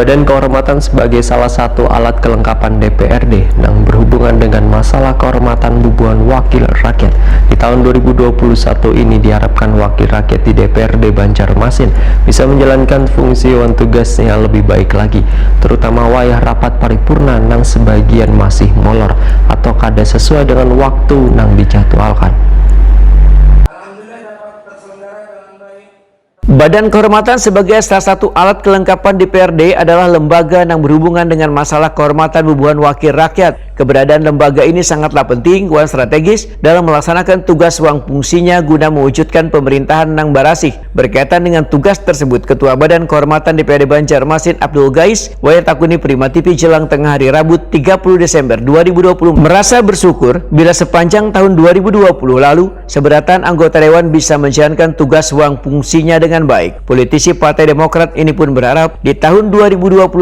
Badan Kehormatan sebagai salah satu alat kelengkapan DPRD yang berhubungan dengan masalah kehormatan bubuhan wakil rakyat. Di tahun 2021 ini diharapkan wakil rakyat di DPRD Banjarmasin bisa menjalankan fungsi dan tugasnya lebih baik lagi, terutama wayah rapat paripurna yang sebagian masih molor atau kada sesuai dengan waktu yang dijadwalkan. Badan Kehormatan sebagai salah satu alat kelengkapan DPRD adalah lembaga yang berhubungan dengan masalah kehormatan bubuhan wakil rakyat. Keberadaan lembaga ini sangatlah penting dan strategis dalam melaksanakan tugas wang fungsinya guna mewujudkan pemerintahan yang barasih. Berkaitan dengan tugas tersebut, Ketua Badan Kehormatan DPRD Banjarmasin Abdul Gais Wayar Takuni Prima TV jelang tengah hari Rabu 30 Desember 2020 merasa bersyukur bila sepanjang tahun 2020 lalu seberatan anggota dewan bisa menjalankan tugas wang fungsinya dengan baik. Politisi Partai Demokrat ini pun berharap di tahun 2021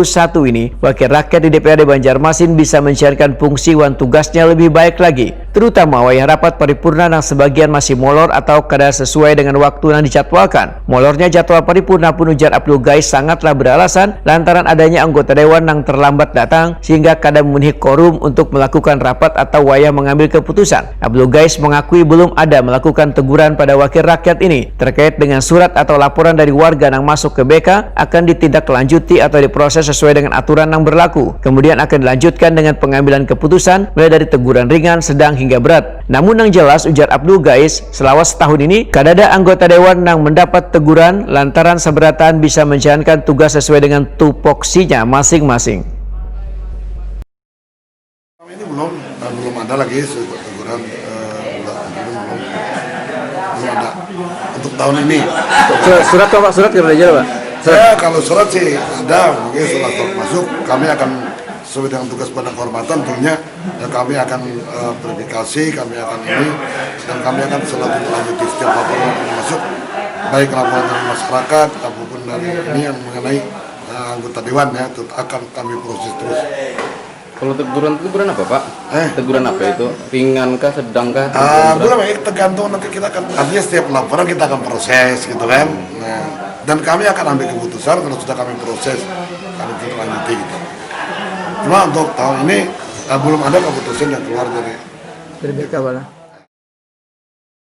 ini wakil rakyat di DPRD Banjarmasin bisa menjalankan fungsi dan tugasnya lebih baik lagi, terutama wayah rapat paripurna yang sebagian masih molor atau kada sesuai dengan waktu yang dijadwalkan. Molornya jadwal paripurna pun ujar Abdul Gais sangatlah beralasan lantaran adanya anggota dewan yang terlambat datang sehingga kada memenuhi quorum untuk melakukan rapat atau wayah mengambil keputusan. Abdul Gais mengakui belum ada melakukan teguran pada wakil rakyat ini terkait dengan surat atau laporan dari warga yang masuk ke BK akan ditindaklanjuti atau diproses sesuai dengan aturan yang berlaku. Kemudian akan dilanjutkan dengan pengambilan keputusan mulai dari teguran ringan, sedang hingga berat. Namun yang jelas ujar Abdul Gais, selama setahun ini kada ada anggota dewan yang mendapat teguran lantaran seberatan bisa menjalankan tugas sesuai dengan tupoksinya masing-masing. Ini belum ada lagi teguran, belum ada untuk tahun ini. Surat Pak, surat kepada aja Pak. Saya kalau surat sih ada, mungkin setelah masuk kami akan sesuai dengan tugas badan kehormatan tentunya, dan kami akan verifikasi, kami akan ini, dan kami akan selalu melanjuti setiap laporan yang masuk, baik laporan dari masyarakat ataupun dari ini yang mengenai anggota dewan ya, itu akan kami proses terus. Kalau teguran apa Pak? Teguran apa itu? Ringankah, sedangkah? Belum, tergantung nanti kita akan, artinya setiap laporan kita akan proses gitu kan. Nah, dan kami akan ambil keputusan kalau sudah kami proses, kami lanjuti gitu. Cuma untuk tahun ini belum ada keputusan yang keluar dari BK